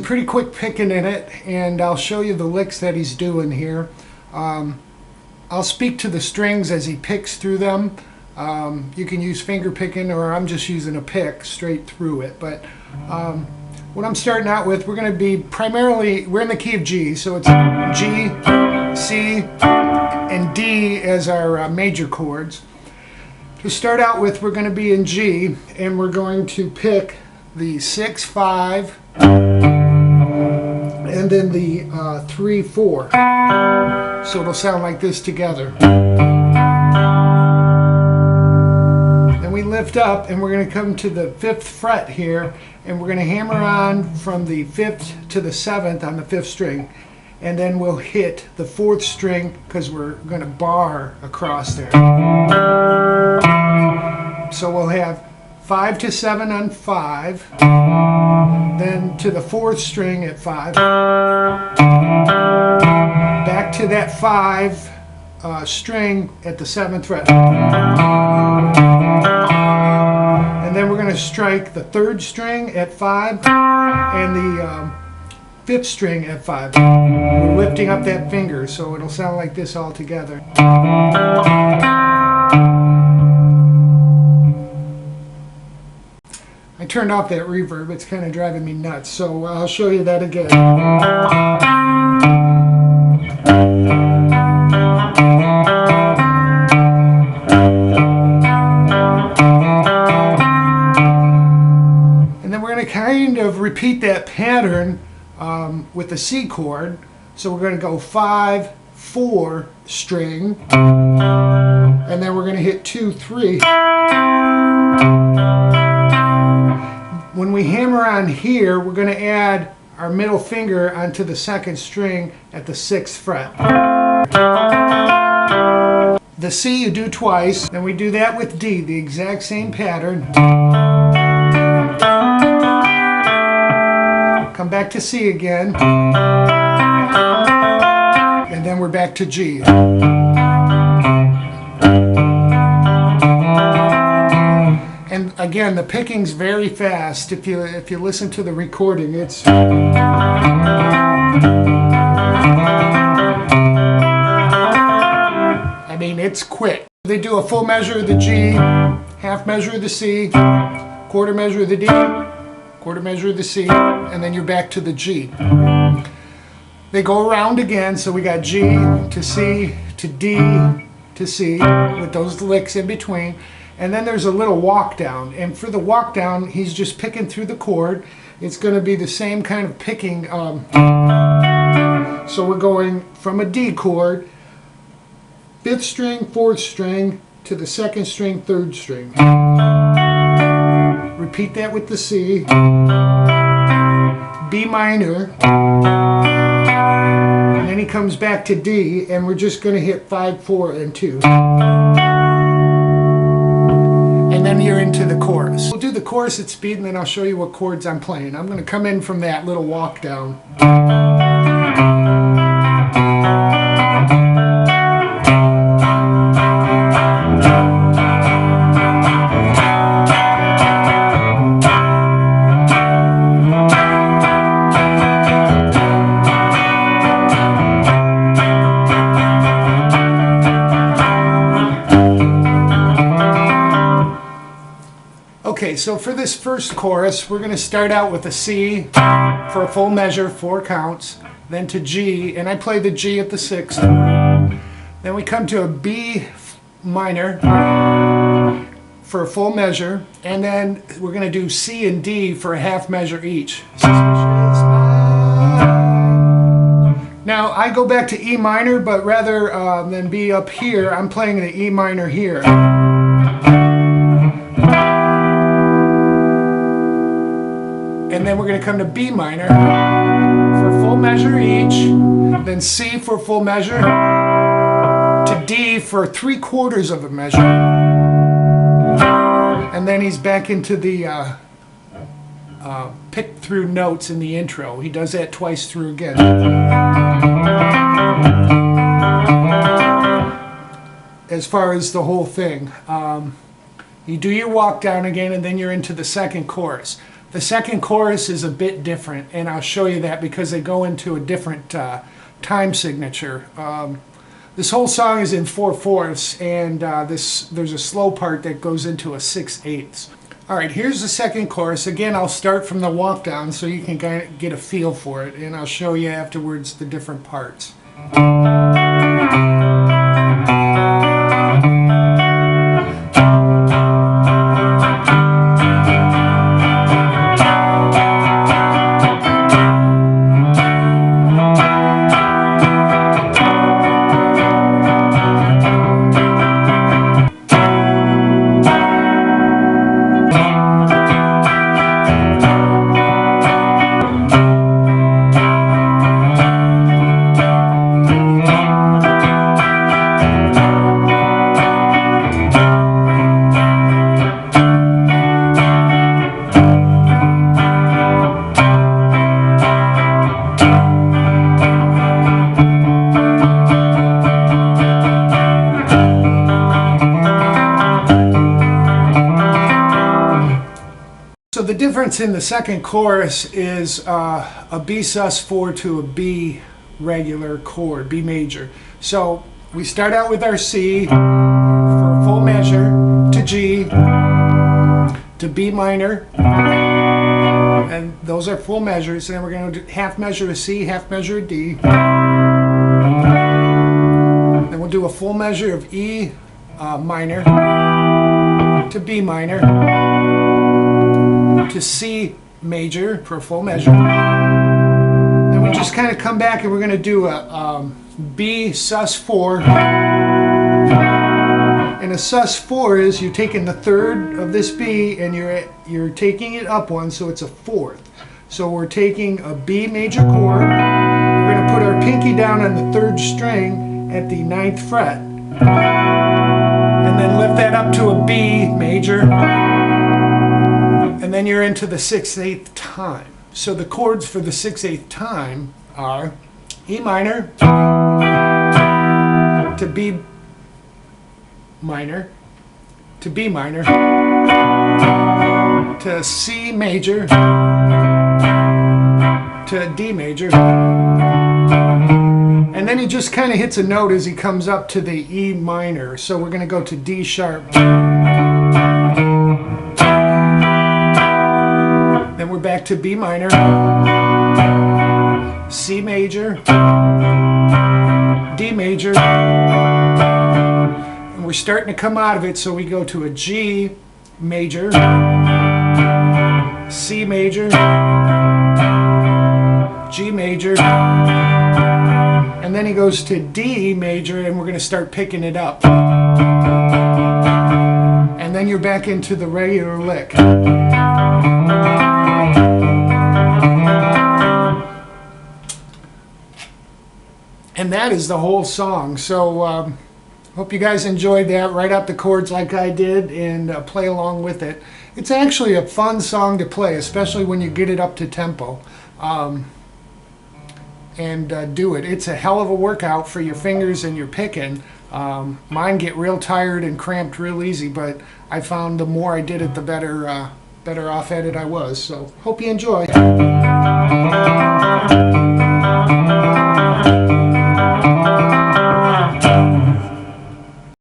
pretty quick picking in it, and I'll show you the licks that he's doing here. I'll speak to the strings as he picks through them. You can use finger picking, or I'm just using a pick straight through it. But what I'm starting out with, we're going to be primarily, we're in the key of G, so it's G, C, and D as our major chords. To start out with, we're going to be in G, and we're going to pick the 6, 5, and then the 3, 4. So it'll sound like this together. Then we lift up, and we're going to come to the 5th fret here, and we're going to hammer on from the 5th to the 7th on the 5th string. And then we'll hit the 4th string because we're going to bar across there. So we'll have 5 to 7 on 5, then to the 4th string at 5, back to that 5 string at the 7th fret, and then we're going to strike the 3rd string at 5 and the 5th string at 5. We're lifting up that finger, so it'll sound like this all together. I turned off that reverb, it's kind of driving me nuts, so I'll show you that again. And then we're going to kind of repeat that pattern with the C chord. So we're going to go 5, 4 string, and then we're going to hit 2, 3. When we hammer on here, we're going to add our middle finger onto the 2nd string at the 6th fret. The C you do twice, then we do that with D, the exact same pattern. Come back to C again, and then we're back to G. And again, the picking's very fast. If you listen to the recording, it's I mean, it's quick. They do a full measure of the G, half measure of the C, quarter measure of the D, quarter measure of the C, and then you're back to the G. They go around again, so we got G to C to D to C with those licks in between. And then there's a little walk down, and for the walk down, he's just picking through the chord. It's going to be the same kind of picking. So we're going from a D chord, 5th string, 4th string, to the 2nd string, 3rd string. Repeat that with the C, B minor, and then he comes back to D, and we're just going to hit 5, 4, and 2. And then you're into the chorus. We'll do the chorus at speed, and then I'll show you what chords I'm playing. I'm going to come in from that little walk down. Okay, so for this first chorus, we're going to start out with a C for a full measure, 4 counts, then to G, and I play the G at the 6th. Then we come to a B minor for a full measure, and then we're going to do C and D for a half measure each. Now, I go back to E minor, but rather than be up here, I'm playing the E minor here. And then we're going to come to B minor for full measure each, then C for full measure, to D for 3/4 of a measure, and then he's back into the pick through notes in the intro. He does that twice through again. As far as the whole thing, you do your walk down again, and then you're into the second chorus. The second chorus is a bit different, and I'll show you that because they go into a different time signature. This whole song is in 4/4, and there's a slow part that goes into a 6/8. All right, here's the second chorus. Again, I'll start from the walk down so you can kind of get a feel for it, and I'll show you afterwards the different parts. So the difference in the second chorus is a B sus4 to a B regular chord, B major. So we start out with our C for a full measure, to G, to B minor, and those are full measures. And then we're going to do half measure of C, half measure of D. Then we'll do a full measure of E minor to B minor to C major for a full measure. Then we just kind of come back and we're going to do a B sus4. And a sus4 is you're taking the third of this B and you're taking it up one, so it's a fourth. So we're taking a B major chord. We're going to put our pinky down on the third string at the 9th fret, and then lift that up to a B major. And then you're into the 6/8 time. So the chords for the 6/8 time are E minor to B minor to B minor to C major to D major. And then he just kind of hits a note as he comes up to the E minor. So we're going to go to D sharp. Then we're back to B minor, C major, D major, and we're starting to come out of it, so we go to a G major, C major, G major, and then he goes to D major, and we're going to start picking it up. And then you're back into the regular lick. And that is the whole song. So hope you guys enjoyed that. Write out the chords like I did and play along with it. It's actually a fun song to play, especially when you get it up to tempo. Do it. It's a hell of a workout for your fingers and your picking. Mine get real tired and cramped real easy, but I found the more I did it, the better off at it I was. So hope you enjoy.